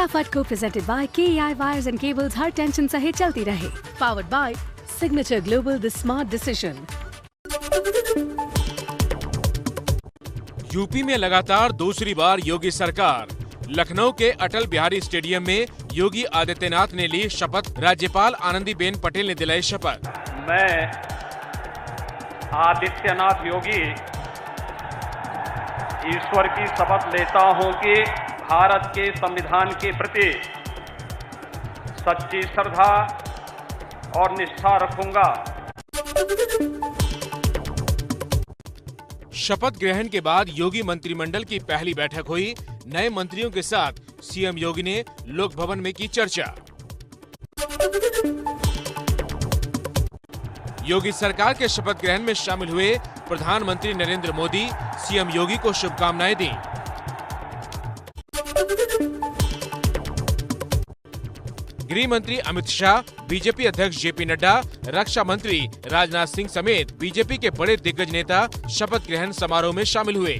फटाफट को presented by KEI wires and cables, her tension सहे चलती रहे। Powered by signature global, the smart decision. UP में लगातार दूसरी बार योगी सरकार। लखनऊ के अटल बिहारी स्टेडियम में योगी आदित्यनाथ ने ली शपथ। राज्यपाल आनंदीबेन पटेल ने दिलाई शपथ। मैं आदित्यनाथ योगी ईश्वर की शपथ लेता हूं कि भारत के संविधान के प्रति सच्ची श्रद्धा और निष्ठा रखूंगा। शपथ ग्रहण के बाद योगी मंत्रिमंडल की पहली बैठक हुई। नए मंत्रियों के साथ सीएम योगी ने लोक भवन में की चर्चा। योगी सरकार के शपथ ग्रहण में शामिल हुए प्रधानमंत्री नरेंद्र मोदी सीएम योगी को शुभकामनाएं दी। गृह मंत्री अमित शाह, बीजेपी अध्यक्ष जेपी नड्डा, रक्षा मंत्री राजनाथ सिंह समेत बीजेपी के बड़े दिग्गज नेता शपथ ग्रहण समारोह में शामिल हुए।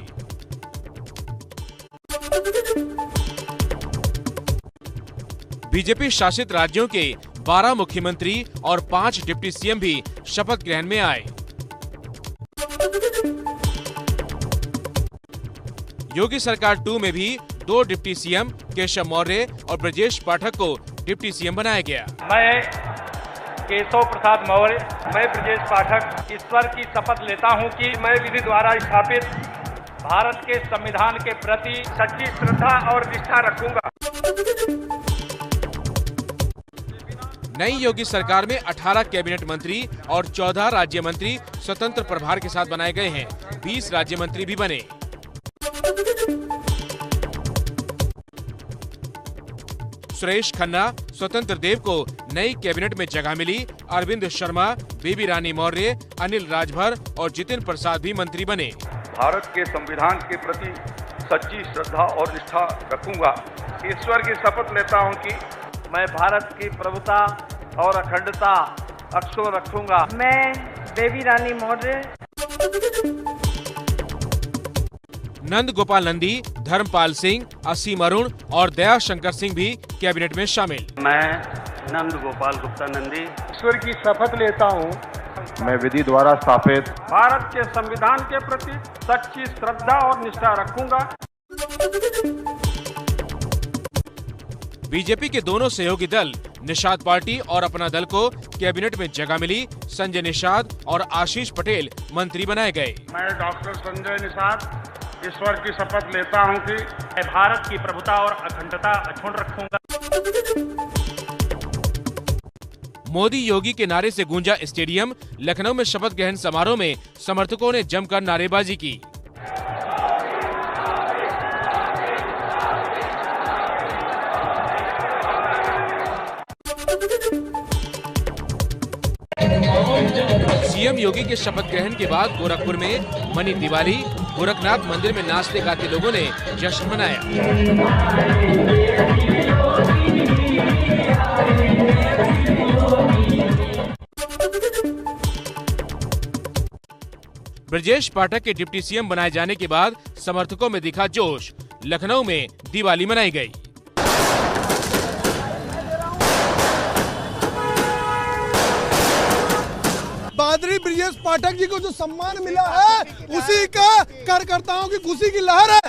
बीजेपी शासित राज्यों के 12 मुख्यमंत्री और 5 डिप्टी सीएम भी शपथ ग्रहण में आए। योगी सरकार 2 में भी 2 डिप्टी सीएम केशव मौर्य और ब्रजेश पाठक को डिप्टी सीएम बनाया गया। मैं केशव प्रसाद मौर्य, मैं ब्रजेश पाठक ईश्वर की शपथ लेता हूं कि मैं विधि द्वारा स्थापित भारत के संविधान के प्रति सच्ची श्रद्धा और निष्ठा रखूंगा। नई योगी सरकार में 18 कैबिनेट मंत्री और 14 राज्य मंत्री स्वतंत्र प्रभार के साथ बनाए गए हैं। 20 राज्य मंत्री भी बने। सुरेश खन्ना, स्वतंत्र देव को नई कैबिनेट में जगह मिली। अरविंद शर्मा, बेबी रानी मौर्य, अनिल राजभर और जितिन प्रसाद भी मंत्री बने। भारत के संविधान के प्रति सच्ची श्रद्धा और निष्ठा रखूंगा। ईश्वर की शपथ लेता हूं कि मैं भारत की प्रभुता और अखंडता अक्षुण्ण रखूंगा। मैं बेबी रानी मौर्य। नंद गोपाल नंदी, धर्मपाल सिंह, असीम अरुण और दया शंकर सिंह भी कैबिनेट में शामिल। मैं नंद गोपाल गुप्ता नंदी ईश्वर की शपथ लेता हूँ। मैं विधि द्वारा स्थापित भारत के संविधान के प्रति सच्ची श्रद्धा और निष्ठा रखूंगा। बीजेपी के दोनों सहयोगी दल निषाद पार्टी और अपना दल को कैबिनेट में जगह मिली। संजय निषाद और आशीष पटेल मंत्री बनाए गए। मैं डॉक्टर संजय निषाद ईश्वर की शपथ लेता हूं कि मैं भारत की प्रभुता और अखंडता अक्षुण्ण रखूंगा। मोदी योगी के नारे से गूंजा स्टेडियम। लखनऊ में शपथ ग्रहण समारोह में समर्थकों ने जमकर नारेबाजी की। सीएम योगी के शपथ ग्रहण के बाद गोरखपुर में मनी दिवाली, गोरखनाथ मंदिर में नाचते गाते लोगों ने जश्न मनाया। ब्रजेश पाठक के डिप्टी सीएम बनाए जाने के बाद समर्थकों में दिखा जोश। लखनऊ में दिवाली मनाई गई। बादरी ब्रजेश पाठक जी को जो सम्मान मिला है उसी का कार्यकर्ताओं की खुशी की लहर है।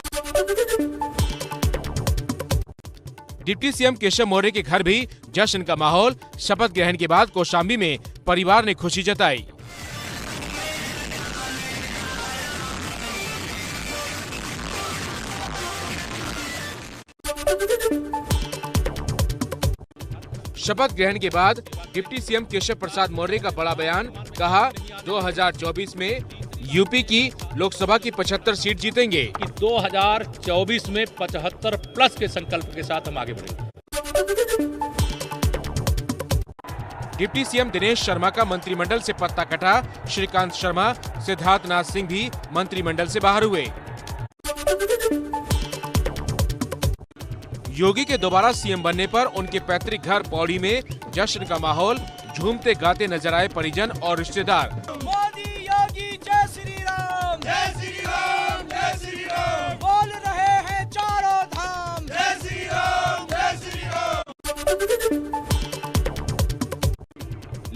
डिप्टी सीएम केशव मौर्य के घर भी जश्न का माहौल। शपथ ग्रहण के बाद कौशाम्बी में परिवार ने खुशी जताई। शपथ ग्रहण के बाद डिप्टी सीएम केशव प्रसाद मौर्य का बड़ा बयान। कहा 2024 में यूपी की लोकसभा की 75 सीट जीतेंगे। कि 2024 में 75 प्लस के संकल्प के साथ हम आगे बढ़ेंगे। डिप्टी सीएम दिनेश शर्मा का मंत्रिमंडल से पत्ता कटा। श्रीकांत शर्मा, सिद्धार्थ नाथ सिंह भी मंत्रिमंडल से बाहर हुए। योगी के दोबारा सीएम बनने पर उनके पैतृक घर पौड़ी में जश्न का माहौल। झूमते गाते नजर आए परिजन और रिश्तेदार। मोदी योगी जय श्री राम, जय श्री राम, जय श्री राम, बोल रहे हैं चारों धाम, जय श्री राम, जय श्री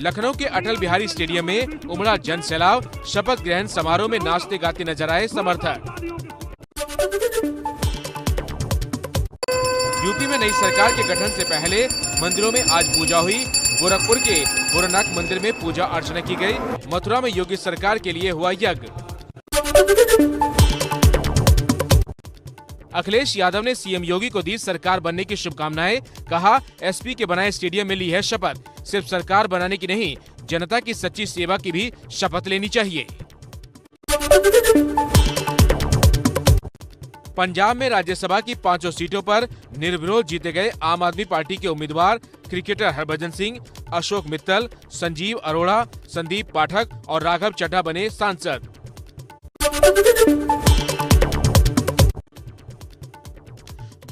लखनऊ के अटल बिहारी स्टेडियम में उमड़ा जन सैलाब, शपथ ग्रहण समारोह में नाचते गाते नजर आए समर्थक। यूपी में नई सरकार के गठन से पहले मंदिरों में आज पूजा हुई। गोरखपुर के गोरखनाथ मंदिर में पूजा अर्चना की गई। मथुरा में योगी सरकार के लिए हुआ यज्ञ। अखिलेश यादव ने सीएम योगी को दी सरकार बनने की शुभकामनाएं। कहा, एसपी के बनाए स्टेडियम में ली है शपथ। सिर्फ सरकार बनाने की नहीं, जनता की सच्ची सेवा की भी शपथ लेनी चाहिए। पंजाब में राज्यसभा की 5 सीटों पर निर्विरोध जीते गए आम आदमी पार्टी के उम्मीदवार क्रिकेटर हरभजन सिंह, अशोक मित्तल, संजीव अरोड़ा, संदीप पाठक और राघव चड्ढा बने सांसद।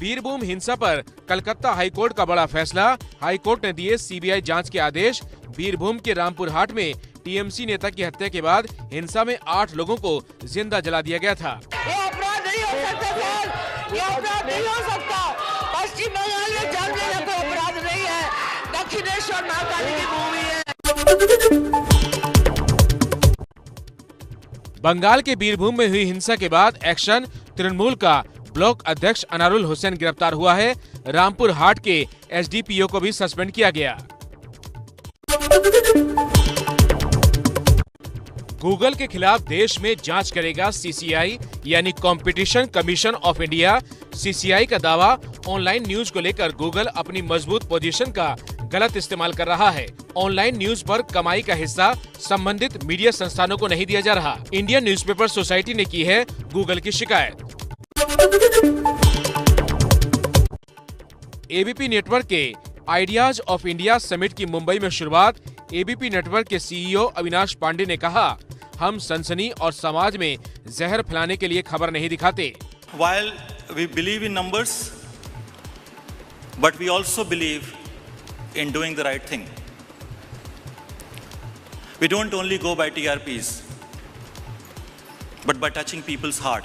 बीरभूम हिंसा पर कलकत्ता हाईकोर्ट का बड़ा फैसला। हाईकोर्ट ने दिए सीबीआई जांच के आदेश। बीरभूम के रामपुर हाट में टीएमसी नेता की हत्या के बाद हिंसा में 8 लोगों को जिंदा जला दिया गया था। ये अपराध नहीं हो सकता सर, ये अपराध नहीं हो सकता। पश्चिम बंगाल में जान लेना कोई अपराध नहीं है। दक्षिणेश्वर महाकाली की भूमि है। बंगाल के बीरभूम में हुई हिंसा के बाद एक्शन। तृणमूल का ब्लॉक अध्यक्ष अनारुल हुसैन गिरफ्तार हुआ है। रामपुर हाट के एसडीपीओ को भी सस्पेंड किया गया। गूगल के खिलाफ देश में जांच करेगा सीसीआई यानी competition commission of India. CCI का दावा, ऑनलाइन न्यूज को लेकर गूगल अपनी मजबूत पोजीशन का गलत इस्तेमाल कर रहा है। ऑनलाइन न्यूज पर कमाई का हिस्सा संबंधित मीडिया संस्थानों को नहीं दिया जा रहा। इंडियन न्यूज़पेपर सोसाइटी ने की है गूगल की शिकायत। एबीपी नेटवर्क के आइडियाज ऑफ इंडिया समिट की मुंबई में शुरुआत। एबीपी नेटवर्क के सीईओ अविनाश पांडे ने कहा, हम सनसनी और समाज में जहर फैलाने के लिए खबर नहीं दिखाते। While we believe in numbers, but we also believe in doing the right thing. We don't only go by TRPs, but by touching people's heart.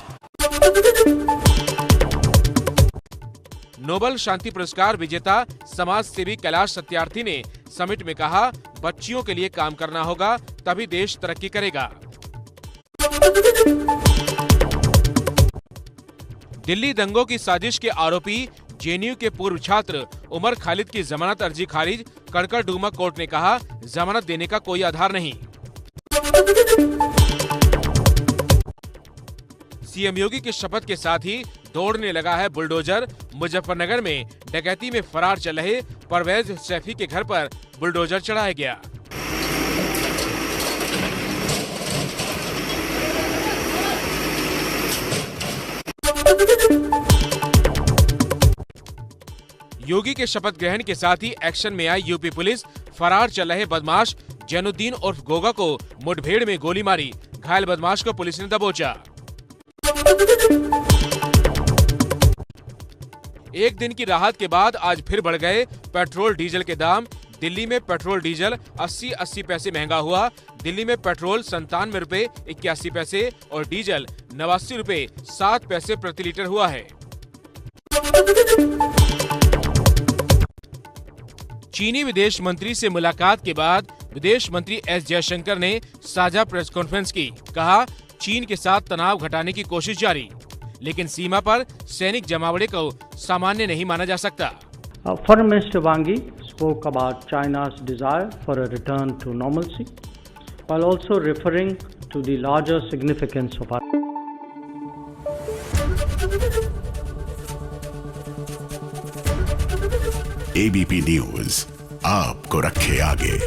Nobel शांति पुरस्कार विजेता समाज सेवी कैलाश सत्यार्थी ने समिट में कहा, बच्चियों के लिए काम करना होगा, तभी देश तरक्की करेगा। दिल्ली दंगों की साजिश के आरोपी जेएनयू के पूर्व छात्र उमर खालिद की जमानत अर्जी खारिज। कड़कड़डूमा कोर्ट ने कहा, जमानत देने का कोई आधार नहीं। सीएम योगी की शपथ के साथ ही दौड़ने लगा है बुलडोजर। मुजफ्फरनगर में डकैती में फरार चल रहे परवेज सैफी के घर पर बुलडोजर चढ़ाया गया। योगी के शपथ ग्रहण के साथ ही एक्शन में आई यूपी पुलिस। फरार चल रहे बदमाश जैनुद्दीन उर्फ गोगा को मुठभेड़ में गोली मारी। घायल बदमाश को पुलिस ने दबोचा। एक दिन की राहत के बाद आज फिर बढ़ गए पेट्रोल डीजल के दाम। दिल्ली में पेट्रोल डीजल 80 पैसे महंगा हुआ। दिल्ली में पेट्रोल 97 रुपए 81 पैसे और डीजल 89 रुपए 7 पैसे प्रति लीटर हुआ है। चीनी विदेश मंत्री से मुलाकात के बाद विदेश मंत्री एस जयशंकर ने साझा प्रेस कॉन्फ्रेंस की। कहा, चीन के साथ तनाव घटाने की कोशिश जारी, लेकिन सीमा पर सैनिक जमावड़े को सामान्य नहीं माना जा सकता। Foreign Minister Wang Yi spoke about China's desire for a return to normalcy, while also referring to the larger significance of our ABP News आपको रखे आगे।